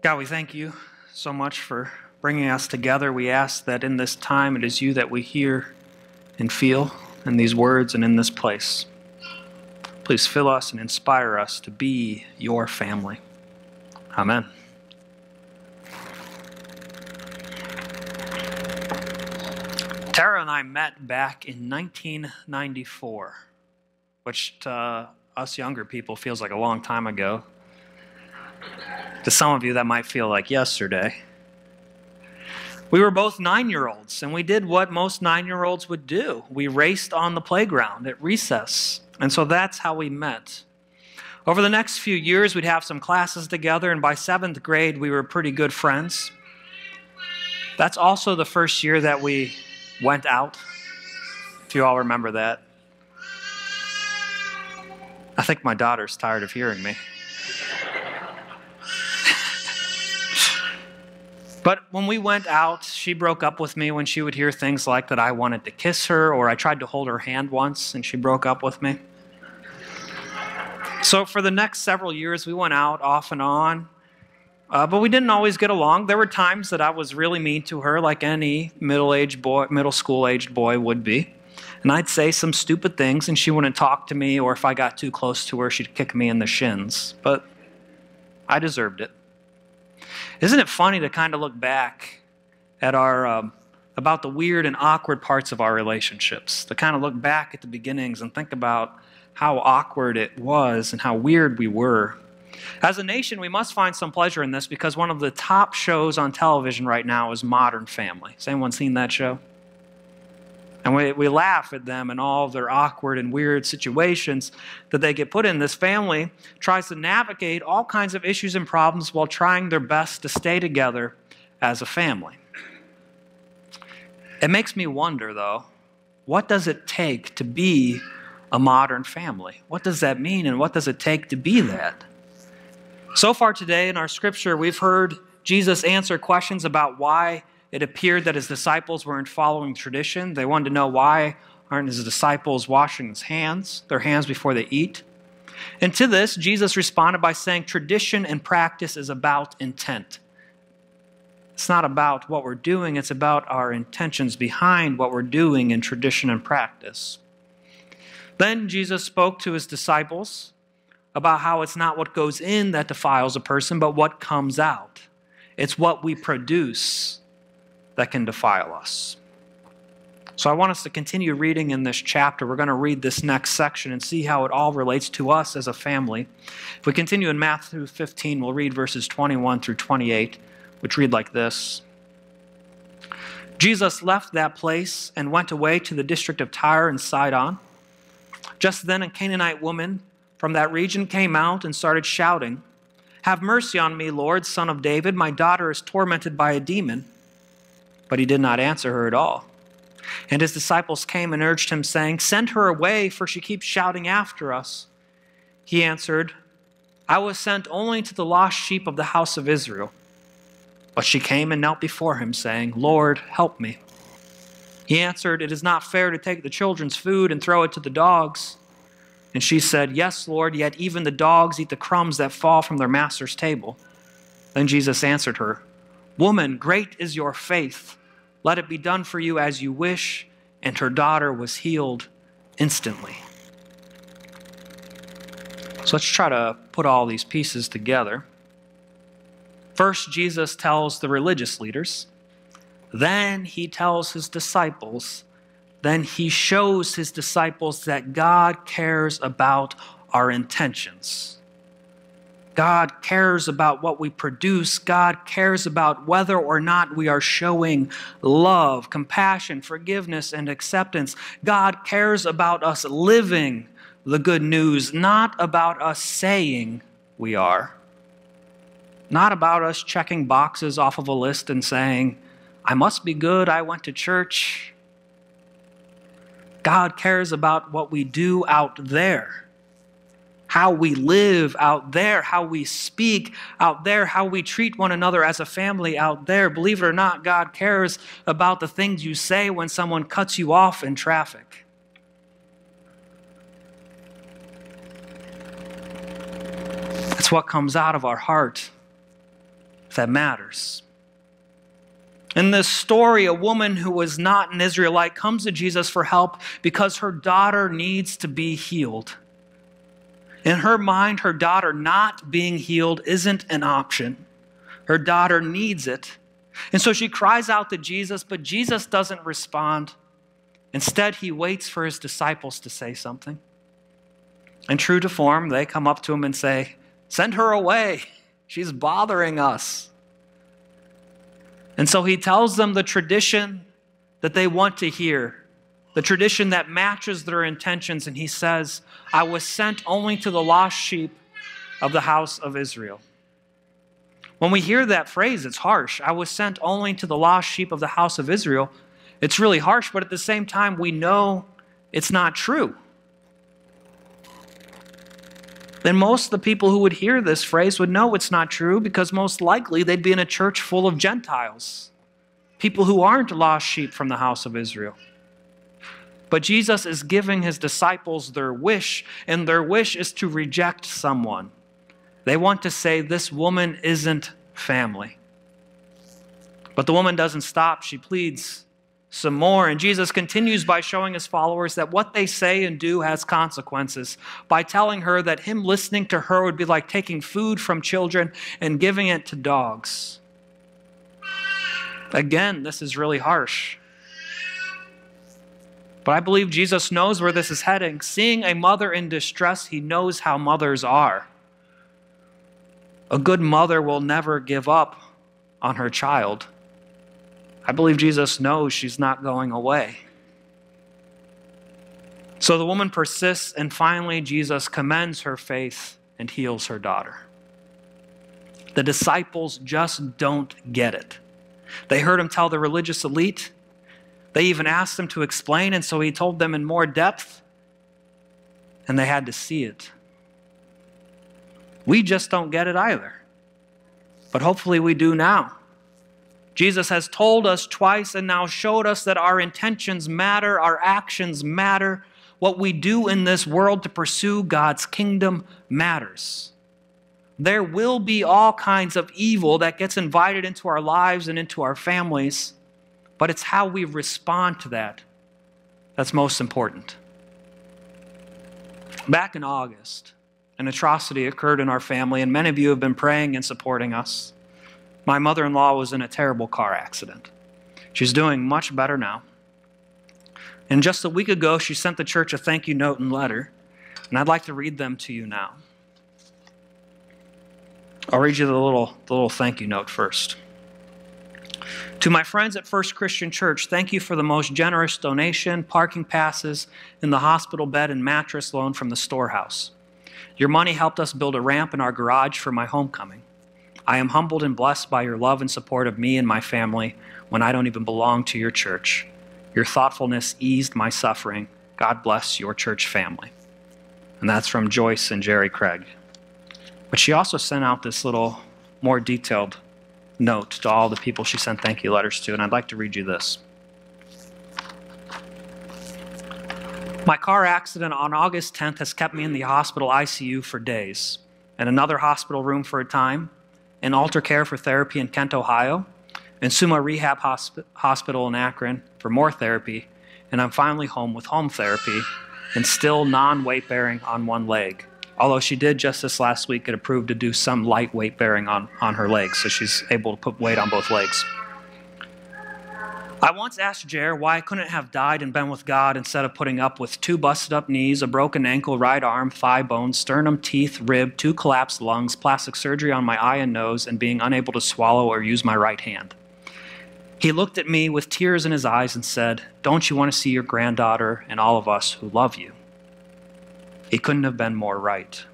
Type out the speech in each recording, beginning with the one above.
God, we thank you so much for bringing us together. We ask that in this time it is you that we hear and feel in these words and in this place. Please fill us and inspire us to be your family. Amen. Tara and I met back in 1994, which to us younger people feels like a long time ago. To some of you, that might feel like yesterday. We were both 9-year-olds, and we did what most 9-year-olds would do. We raced on the playground at recess, and so that's how we met. Over the next few years, we'd have some classes together, and by 7th grade, we were pretty good friends. That's also the first year that we went out, if you all remember that. I think my daughter's tired of hearing me. But when we went out, she broke up with me when she would hear things like that I wanted to kiss her, or I tried to hold her hand once and she broke up with me. So for the next several years, we went out off and on, but we didn't always get along. There were times that I was really mean to her, like any middle school-aged boy would be. And I'd say some stupid things and she wouldn't talk to me, or if I got too close to her, she'd kick me in the shins. But I deserved it. Isn't it funny to kind of look back at about the weird and awkward parts of our relationships, to kind of look back at the beginnings and think about how awkward it was and how weird we were. As a nation, we must find some pleasure in this because one of the top shows on television right now is Modern Family. Has anyone seen that show? And we laugh at them and all of their awkward and weird situations that they get put in. This family tries to navigate all kinds of issues and problems while trying their best to stay together as a family. It makes me wonder, though, what does it take to be a modern family? What does that mean, and what does it take to be that? So far today in our scripture, we've heard Jesus answer questions about why it appeared that his disciples weren't following tradition. They wanted to know, why aren't his disciples washing their hands before they eat? And to this, Jesus responded by saying tradition and practice is about intent. It's not about what we're doing, it's about our intentions behind what we're doing in tradition and practice. Then Jesus spoke to his disciples about how it's not what goes in that defiles a person, but what comes out. It's what we produce that can defile us. So I want us to continue reading in this chapter. We're going to read this next section and see how it all relates to us as a family. If we continue in Matthew 15, we'll read verses 21 through 28, which read like this. Jesus left that place and went away to the district of Tyre and Sidon. Just then a Canaanite woman from that region came out and started shouting, "Have mercy on me, Lord, Son of David. My daughter is tormented by a demon." But he did not answer her at all. And his disciples came and urged him, saying, "Send her away, for she keeps shouting after us." He answered, "I was sent only to the lost sheep of the house of Israel." But she came and knelt before him, saying, "Lord, help me." He answered, "It is not fair to take the children's food and throw it to the dogs." And she said, "Yes, Lord, yet even the dogs eat the crumbs that fall from their master's table." Then Jesus answered her, "Woman, great is your faith. Let it be done for you as you wish." And her daughter was healed instantly. So let's try to put all these pieces together. First, Jesus tells the religious leaders. Then he tells his disciples. Then he shows his disciples that God cares about our intentions. God cares about what we produce. God cares about whether or not we are showing love, compassion, forgiveness, and acceptance. God cares about us living the good news, not about us saying we are. Not about us checking boxes off of a list and saying, "I must be good, I went to church." God cares about what we do out there. How we live out there, how we speak out there, how we treat one another as a family out there. Believe it or not, God cares about the things you say when someone cuts you off in traffic. It's what comes out of our heart. if that matters. In this story, a woman who was not an Israelite comes to Jesus for help because her daughter needs to be healed. In her mind, her daughter not being healed isn't an option. Her daughter needs it. And so she cries out to Jesus, but Jesus doesn't respond. Instead, he waits for his disciples to say something. And true to form, they come up to him and say, "Send her away. She's bothering us." And so he tells them the tradition that they want to hear, the tradition that matches their intentions. And he says, "I was sent only to the lost sheep of the house of Israel." When we hear that phrase, it's harsh. "I was sent only to the lost sheep of the house of Israel." It's really harsh, but at the same time, we know it's not true. Then most of the people who would hear this phrase would know it's not true, because most likely they'd be in a church full of Gentiles, people who aren't lost sheep from the house of Israel. But Jesus is giving his disciples their wish, and their wish is to reject someone. They want to say, "This woman isn't family." But the woman doesn't stop. She pleads some more. And Jesus continues by showing his followers that what they say and do has consequences, by telling her that him listening to her would be like taking food from children and giving it to dogs. Again, this is really harsh. But I believe Jesus knows where this is heading. Seeing a mother in distress, he knows how mothers are. A good mother will never give up on her child. I believe Jesus knows she's not going away. So the woman persists, and finally Jesus commends her faith and heals her daughter. The disciples just don't get it. They heard him tell the religious elite. They even asked him to explain, and so he told them in more depth, and they had to see it. We just don't get it either. But hopefully we do now. Jesus has told us twice and now showed us that our intentions matter, our actions matter. What we do in this world to pursue God's kingdom matters. There will be all kinds of evil that gets invited into our lives and into our families, but it's how we respond to that that's most important. Back in August, an atrocity occurred in our family, and many of you have been praying and supporting us. My mother-in-law was in a terrible car accident. She's doing much better now. And just a week ago, she sent the church a thank you note and letter, and I'd like to read them to you now. I'll read you the little thank you note first. To my friends at First Christian Church, thank you for the most generous donation, parking passes, and the hospital bed and mattress loan from the storehouse. Your money helped us build a ramp in our garage for my homecoming. I am humbled and blessed by your love and support of me and my family when I don't even belong to your church. Your thoughtfulness eased my suffering. God bless your church family. And that's from Joyce and Jerry Craig. But she also sent out this little more detailed note to all the people she sent thank you letters to, and I'd like to read you this. My car accident on August 10th has kept me in the hospital ICU for days, and another hospital room for a time, in Alter Care for therapy in Kent, Ohio, and Summa Rehab Hospital in Akron for more therapy, and I'm finally home with home therapy and still non-weight bearing on one leg. Although she did just this last week get approved to do some light weight bearing on her legs, so she's able to put weight on both legs. I once asked Jer why I couldn't have died and been with God instead of putting up with 2 busted up knees, a broken ankle, right arm, thigh bones, sternum, teeth, rib, 2 collapsed lungs, plastic surgery on my eye and nose, and being unable to swallow or use my right hand. He looked at me with tears in his eyes and said, "Don't you want to see your granddaughter and all of us who love you?" He couldn't have been more right.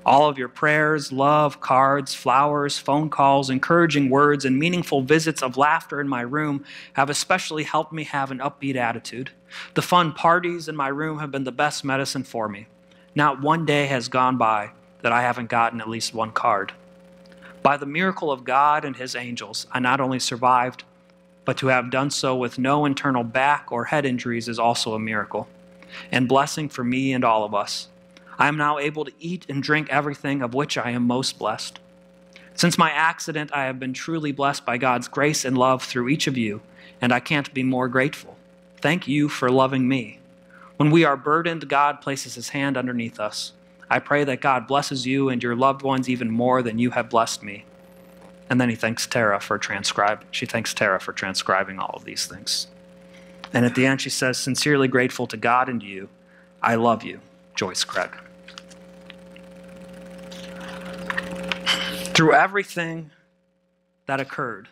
All of your prayers, love, cards, flowers, phone calls, encouraging words, and meaningful visits of laughter in my room have especially helped me have an upbeat attitude. The fun parties in my room have been the best medicine for me. Not one day has gone by that I haven't gotten at least one card. By the miracle of God and his angels, I not only survived, but to have done so with no internal back or head injuries is also a miracle and blessing for me and all of us. I am now able to eat and drink everything of which I am most blessed. Since my accident, I have been truly blessed by God's grace and love through each of you, and I can't be more grateful. Thank you for loving me. When we are burdened, God places his hand underneath us. I pray that God blesses you and your loved ones even more than you have blessed me. And then she thanks Tara for transcribing all of these things. And at the end she says, sincerely grateful to God and you. I love you, Joyce Craig. Through everything that occurred,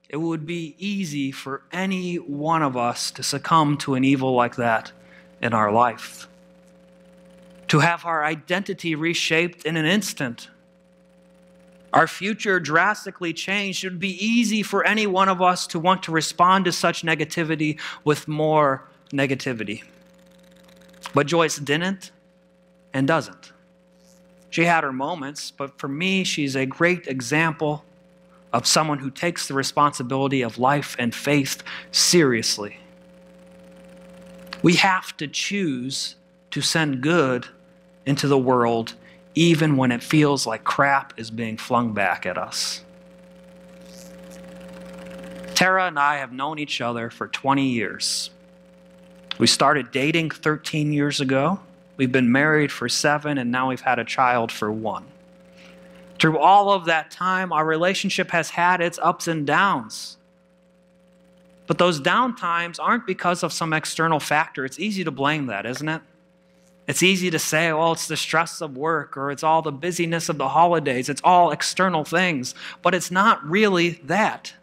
it would be easy for any one of us to succumb to an evil like that in our life. To have our identity reshaped in an instant. Our future drastically changed. It would be easy for any one of us to want to respond to such negativity with more negativity. But Joyce didn't and doesn't. She had her moments, but for me, she's a great example of someone who takes the responsibility of life and faith seriously. We have to choose to send good into the world even when it feels like crap is being flung back at us. Tara and I have known each other for 20 years. We started dating 13 years ago. We've been married for 7, and now we've had a child for 1. Through all of that time, our relationship has had its ups and downs. But those down times aren't because of some external factor. It's easy to blame that, isn't it? It's easy to say, well, it's the stress of work, or it's all the busyness of the holidays. It's all external things. But it's not really that.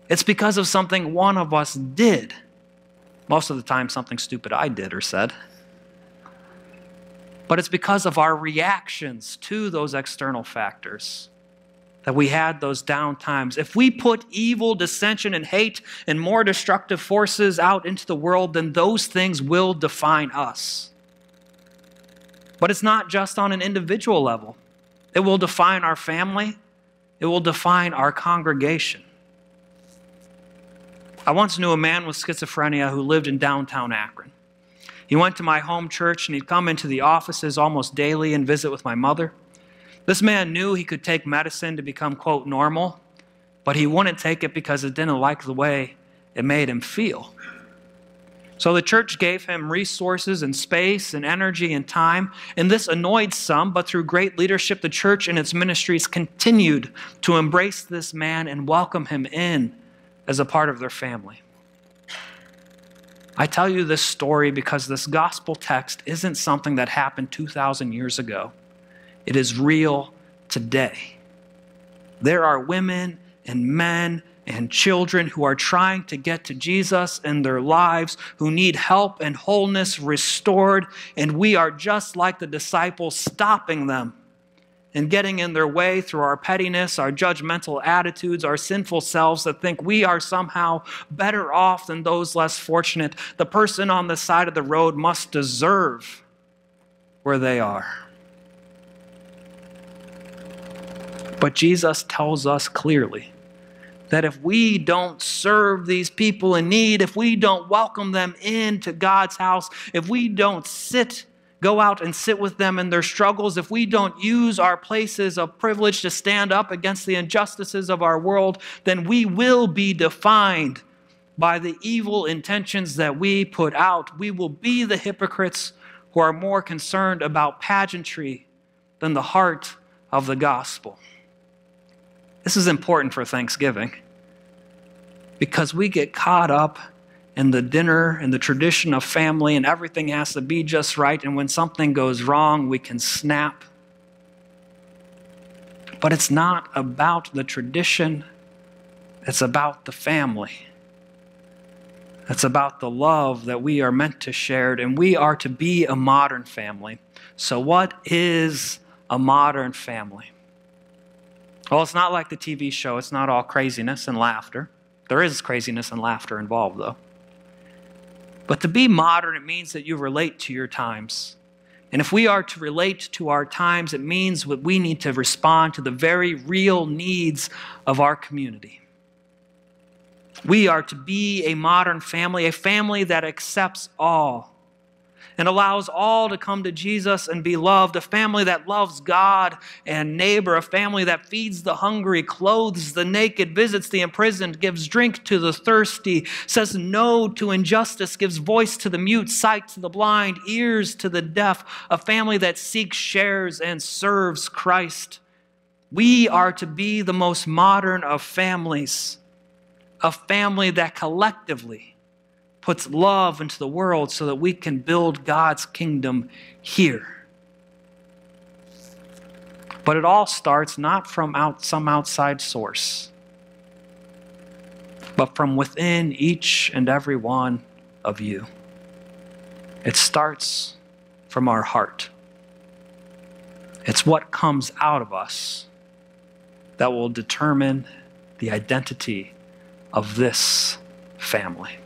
It's because of something one of us did. Most of the time, something stupid I did or said. But it's because of our reactions to those external factors that we had those down times. If we put evil, dissension, and hate and more destructive forces out into the world, then those things will define us. But it's not just on an individual level. It will define our family. It will define our congregation. I once knew a man with schizophrenia who lived in downtown Akron. He went to my home church and he'd come into the offices almost daily and visit with my mother. This man knew he could take medicine to become, quote, normal, but he wouldn't take it because it didn't like the way it made him feel. So the church gave him resources and space and energy and time, and this annoyed some, but through great leadership, the church and its ministries continued to embrace this man and welcome him in as a part of their family. I tell you this story because this gospel text isn't something that happened 2,000 years ago. It is real today. There are women and men and children who are trying to get to Jesus in their lives, who need help and wholeness restored, and we are just like the disciples, stopping them and getting in their way through our pettiness, our judgmental attitudes, our sinful selves that think we are somehow better off than those less fortunate. The person on the side of the road must deserve where they are. But Jesus tells us clearly that if we don't serve these people in need, if we don't welcome them into God's house, if we don't go out and sit with them in their struggles, if we don't use our places of privilege to stand up against the injustices of our world, then we will be defined by the evil intentions that we put out. We will be the hypocrites who are more concerned about pageantry than the heart of the gospel. This is important for Thanksgiving because we get caught up in the dinner and the tradition of family and everything has to be just right, and when something goes wrong, we can snap. But it's not about the tradition, it's about the family. It's about the love that we are meant to share, and we are to be a modern family. So what is a modern family? Well, it's not like the TV show. It's not all craziness and laughter. There is craziness and laughter involved, though. But to be modern, it means that you relate to your times. And if we are to relate to our times, it means that we need to respond to the very real needs of our community. We are to be a modern family, a family that accepts all. and allows all to come to Jesus and be loved, a family that loves God and neighbor, a family that feeds the hungry, clothes the naked, visits the imprisoned, gives drink to the thirsty, says no to injustice, gives voice to the mute, sight to the blind, ears to the deaf, a family that seeks, shares, and serves Christ. We are to be the most modern of families, a family that collectively puts love into the world so that we can build God's kingdom here. But it all starts not from some outside source, but from within each and every one of you. It starts from our heart. It's what comes out of us that will determine the identity of this family.